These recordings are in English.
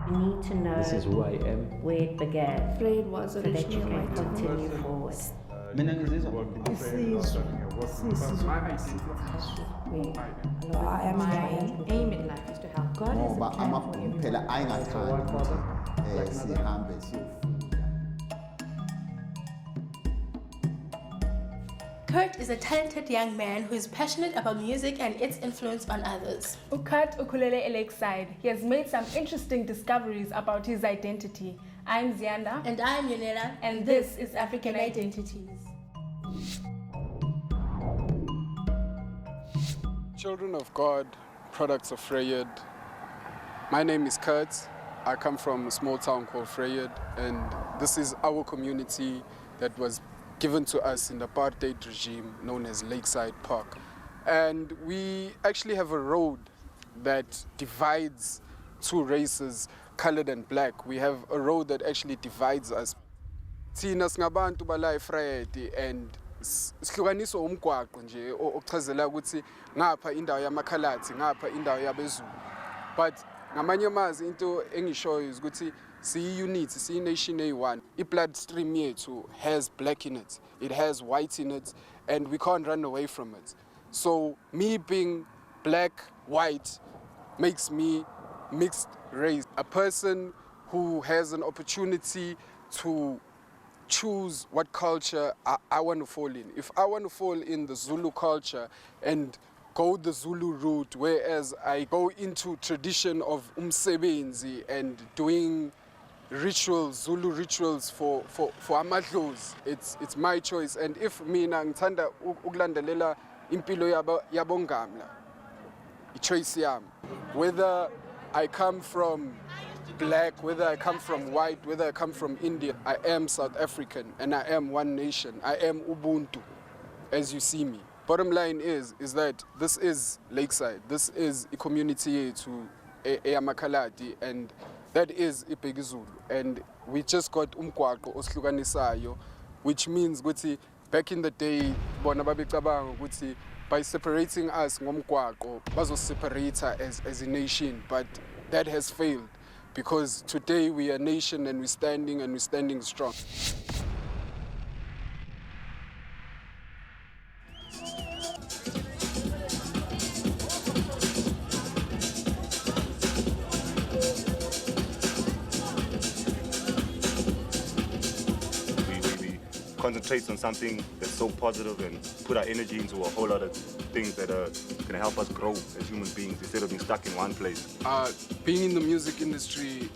You need to know This is who I am. where it began Vryheid was so that originally you a can white continue woman. forward. Mina ngizizwa I am who I am. Aim in life is to help. God has a ngoba plan for amabhunu everyone. phela ayingathandi ukuthi sihambe siyofunda. Kurt is a talented young man who is passionate about music and its influence on others. Kurt ukhulele Lakeside. He has made some interesting discoveries about his identity. I'm Zianda. And I'm Yonela, And this is African Identities. Children of God, products of Vryheid. My name is Kurt. I come from a small town called Vryheid, and this is our community that was given to us in the apartheid regime known as Lakeside Park. And we actually have a road that divides two races, colored and black. We have a road that actually divides us. Thina singabantu bala eVryheid and sihlukaniswa umgwaqo nje ochazela ukuthi ngapha indawo yamakhalathi ngapha indawo yabeZulu. But ngamanye amazwi into engishoyo ukuthi siyi-unity, siyi-nation eyi-one. I-bloodstream yethu has black in it, it has white in it, and we can't run away from it. So me being black, white, makes me mixed race. A person who has an opportunity to choose what culture I want to fall in. If I want to fall in the Zulu culture and go the Zulu route, whereas I go into tradition of umsebenzi and doing rituals, Zulu rituals for amadlozi, it's my choice. And if mina ngithanda ukulandelela impilo yabongamla, i-choice yami. Whether I come from black, whether I come from white, whether I come from India, I am South African and I am one nation. I am Ubuntu, as you see me. Bottom line is that this is Lakeside. This is a community to eyamakhaladi, and that is iBheki Zulu. And we just got umgwaqo osihlukanisayo, which means ukuthi back in the day bona babecabanga ukuthi by separating us ngomgwaqo bazoseparate as a nation, but that has failed. Because today we are a nation and we're standing strong. We concentrate on something that's so positive and put our energy into a whole lot of things that are going to help us grow as human beings instead of being stuck in one place. Being in the music industry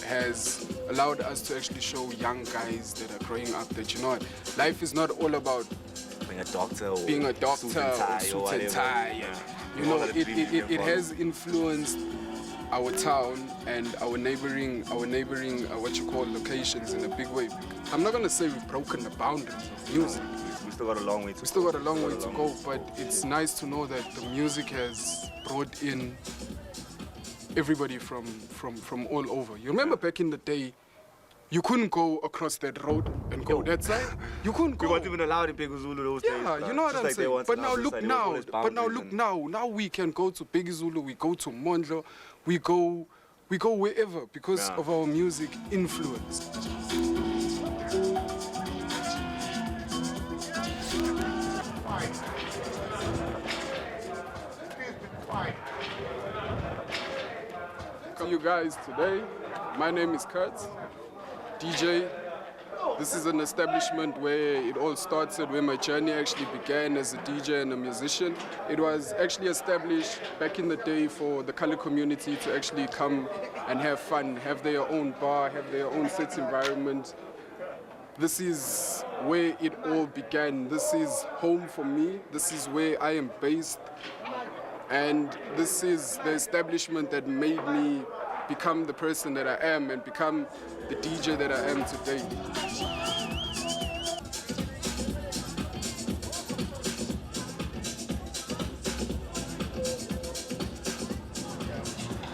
has allowed us to actually show young guys that are growing up that, you know what, life is not all about Being a doctor or suit and tie. You know, it has influenced our town and our neighboring what you call locations in a big way. I'm not gonna say we've broken the boundaries of music. We still got a long way to go. We still got a long way to go, but it's nice to know that the music has brought in everybody from all over. You remember back in the day, you couldn't go across that road and go that side. You couldn't go. We weren't even allowed in Bheki Zulu those days. Yeah, you know what I'm saying. But now look now. But now look now. Now we can go to Bheki Zulu. We go to Mondlo. We go wherever because of our music influence. To you guys today, my name is Kurt, DJ. This is an establishment where it all started, where my journey actually began as a DJ and a musician. It was actually established back in the day for the colored community to actually come and have fun, have their own bar, have their own set environment. This is where it all began. This is home for me. This is where I am based. And this is the establishment that made me become the person that I am and become the DJ that I am today.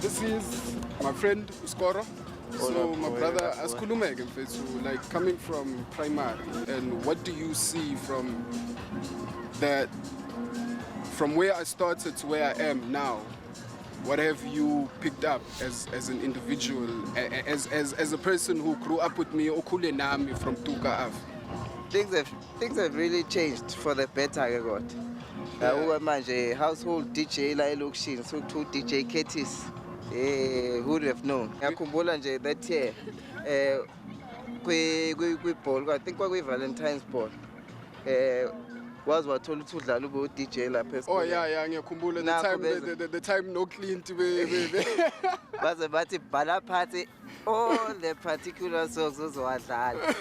This is my friend Uskoro. So my brother asikhulumeke mfethu, like coming from primary, and what do you see from that, from where I started to where I am now? what have you picked up as an individual, as a person who grew up with me, okhule nami from Tuka Ave? Things have really changed for the better, I got. Manje household DJ la elokishini so to DJ Curtis. Who would have known? Ngiyakhumbula nje that year kwi-ball, I think Valentine's ball. Was what told to udlala ube DJ lapha. Oh yeah, ngiyakhumbula the time no clean to be. Baze bathi bhala phansi all the particular songs ozowadlala.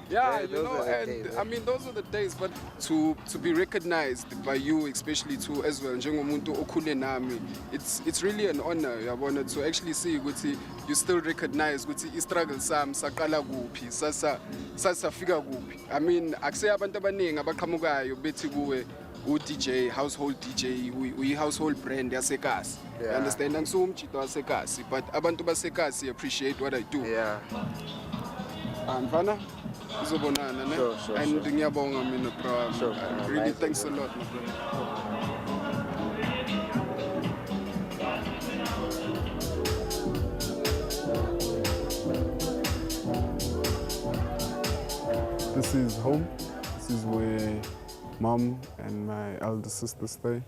Yeah, you know, and days, I mean, those are the days, but to be recognized by you, especially too, as well, njengomuntu okhule nami, it's really an honor, yabona, to actually see ukuthi you still recognize ukuthi i-struggle sami saqala kuphi, sasa fika kuphi. I mean, akuseya abantu abaningi abaqhamukayo bethi kuwe u-DJ, household DJ, uyi-household brand yasekasi. You understand? Angisuwumjito wasekasi, but abantu basekasi appreciate what I do. Yeah. Mfana? Sure, and ngiyabonga mina bro. Sure. Really thanks a lot, my brother. This is home. This is where mom and my elder sister stay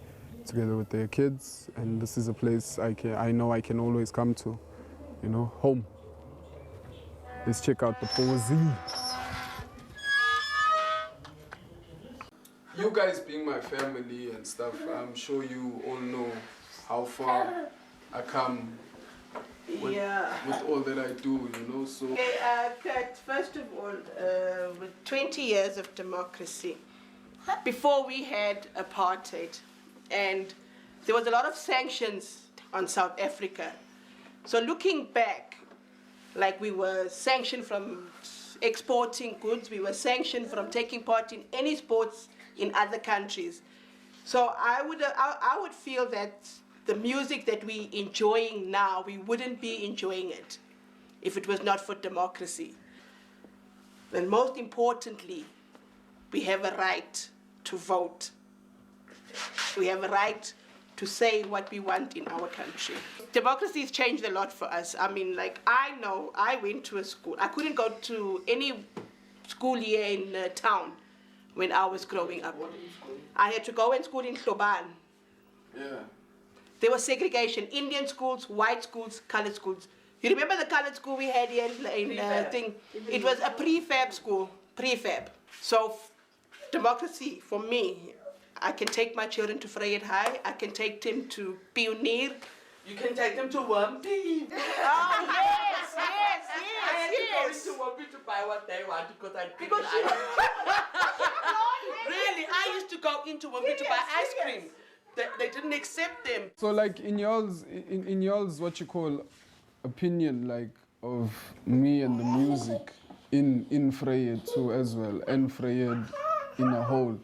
together with their kids, and this is a place I know I can always come to, you know, home. Let's check out the poesy. You guys being my family and stuff, I'm sure you all know how far I come with all that I do, you know, so... Okay, Kurt, first of all, with 20 years of democracy, before we had apartheid, and there was a lot of sanctions on South Africa. So looking back, like we were sanctioned from exporting goods, we were sanctioned from taking part in any sports in other countries. So I would feel that the music that we enjoying now, we wouldn't be enjoying it if it was not for democracy. And most importantly, we have a right to vote. We have a right to say what we want in our country. Democracy has changed a lot for us. I mean, like, I know I went to a school. I couldn't go to any school here in town when I was growing up. I had to go and school in Sloban. Yeah. There was segregation, Indian schools, white schools, colored schools. You remember the colored school we had here in thing? It was a prefab school, prefab. So democracy, for me, I can take my children to Vryheid, I can take them to Pioneer. You can take them to Wumpy. Oh, yes. I had to go into Wumpy to buy what they want because I Because really, I used to go into Wumpy to buy ice cream. They didn't accept them. So like in y'all's what you call opinion, like of me and the music in Vryheid too as well, and Vryheid in a whole,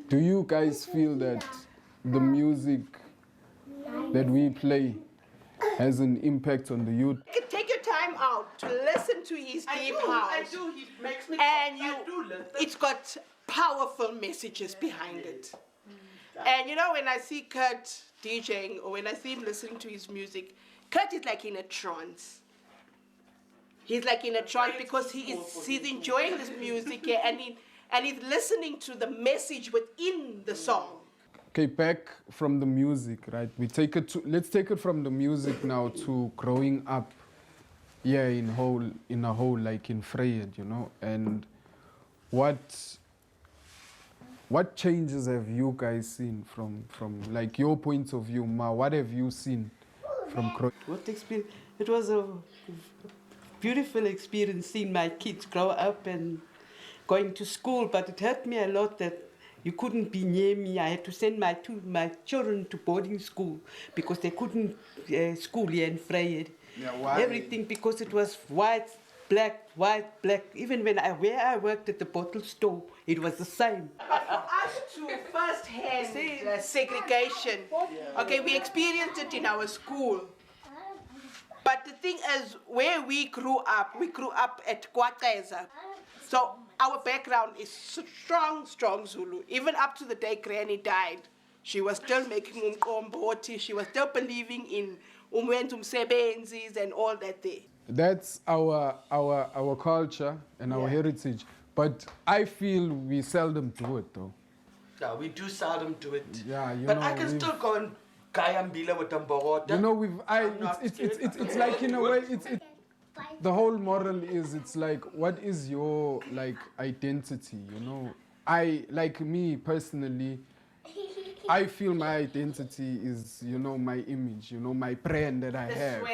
do you guys feel that the music that we play has an impact on the youth? Take your time out to listen to his deep house. I do. He makes me. And I do listen. it's got powerful messages behind it. And you know, when I see Kurt DJing or when I see him listening to his music, Kurt is like in a trance. He's like in a trance because he's enjoying this music and he's listening to the message within the song. Okay, back from the music, right? Let's take it from the music now to growing up, yeah, in a whole, like in Vryheid, you know, and what changes have you guys seen from like your point of view, Ma? What have you seen from growing? What experience? It was a beautiful experience seeing my kids grow up and going to school, but it hurt me a lot that you couldn't be near me. I had to send my children to boarding school because they couldn't school here in Vryheid. Yeah, why? Everything because it was white, black. Even where I worked at the bottle store, it was the same. But for us to first-hand segregation, okay, we experienced it in our school. But the thing is, where we grew up at Kwazulu-Natal. So our background is strong Zulu. Even up to the day Granny died, She was still making umqombothi. She was still believing in umwenza umsebenzis and all that there. That's our culture and our heritage. But I feel we seldom do it, though. Yeah, we do seldom do it. Yeah, you but know, I can still go and gayambila with Mborota. You know, it's like, in a way, the whole moral is, it's like, what is your, like, identity, you know? Like me, personally, I feel my identity is, you know, my image, you know, my brand that I have.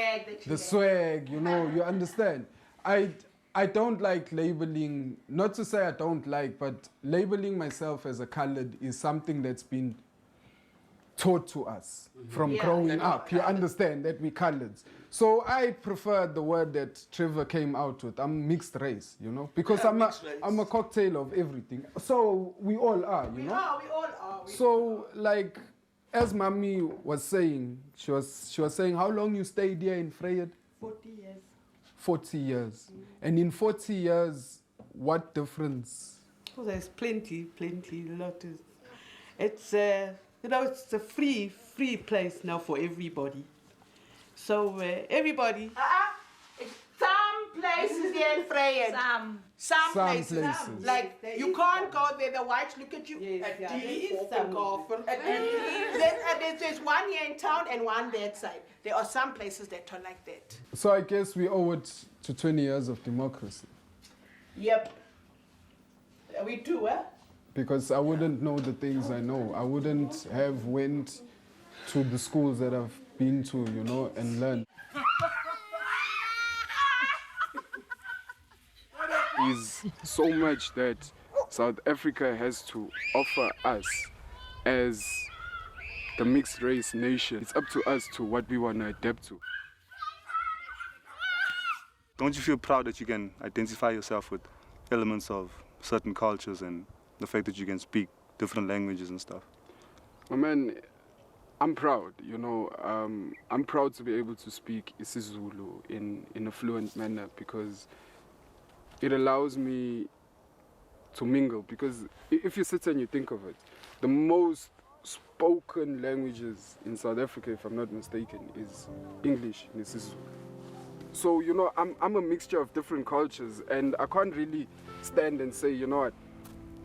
The swag, you know, you understand? I don't like labeling, not to say I don't like, but labeling myself as a colored is something that's been taught to us from growing up. You understand that we coloreds. So I prefer the word that Trevor came out with. I'm mixed race, you know, because I'm a cocktail of everything. So we all are, you know. We all are. So like, as Mami was saying, she was saying how long you stayed here in Vryheid? 40 years. 40 years. And in 40 years, what difference? Oh, there's plenty, a lot. It's you know, it's a free place now for everybody. So everybody. Some places here in Vryheid. Some places. Like you can't go there. The whites look at you. There's one here in town and one that side. There are some places that are like that. So I guess we owe it to 20 years of democracy. Yep. We do, eh? Because I wouldn't know the things I know. I wouldn't have went to the schools that I've been to, you know, and learned. Is so much that South Africa has to offer us as the mixed race nation. It's up to us to what we want to adapt to. Don't you feel proud that you can identify yourself with elements of certain cultures and the fact that you can speak different languages and stuff? Oh man, I'm proud, you know. I'm proud to be able to speak isiZulu in a fluent manner because it allows me to mingle. Because if you sit and you think of it, the most spoken languages in South Africa, if I'm not mistaken, is English and isiZulu. So, you know, I'm a mixture of different cultures, and I can't really stand and say, you know what,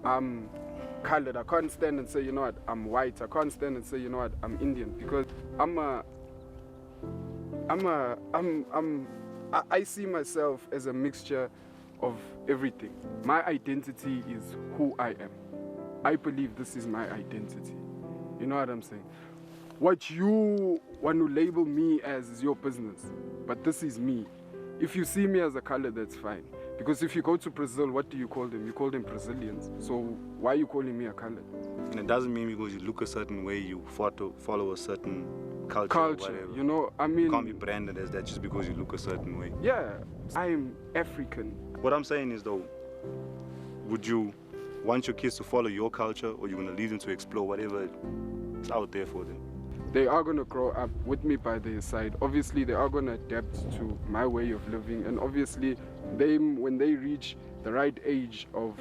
I'm colored. I can't stand and say, you know what, I'm white. I can't stand and say, you know what, I'm Indian, because I see myself as a mixture of everything. My identity is who I am. I believe this is my identity. You know what I'm saying? What you want to label me as is your business, but this is me. If you see me as a color, that's fine. Because if you go to Brazil, what do you call them? You call them Brazilians. So why are you calling me a color? And it doesn't mean because you look a certain way, you follow a certain culture or whatever. You know, I mean... You can't be branded as that just because you look a certain way. Yeah, I'm African. What I'm saying is, though, would you want your kids to follow your culture, or you're going to leave them to explore whatever is out there for them? They are going to grow up with me by their side. Obviously, they are going to adapt to my way of living. And obviously, when they reach the right age of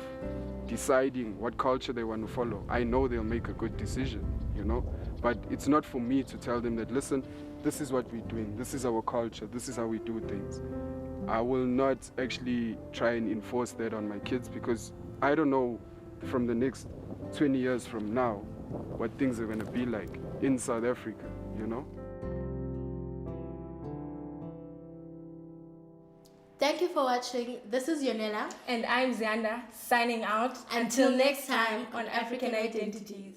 deciding what culture they want to follow, I know they'll make a good decision, you know? But it's not for me to tell them that, listen, this is what we're doing. This is our culture. This is how we do things. I will not actually try and enforce that on my kids, because I don't know from the next 20 years from now what things are going to be like in South Africa, you know? Thank you for watching. This is Yonela. And I'm Zianda, signing out. Until next time on African Identities.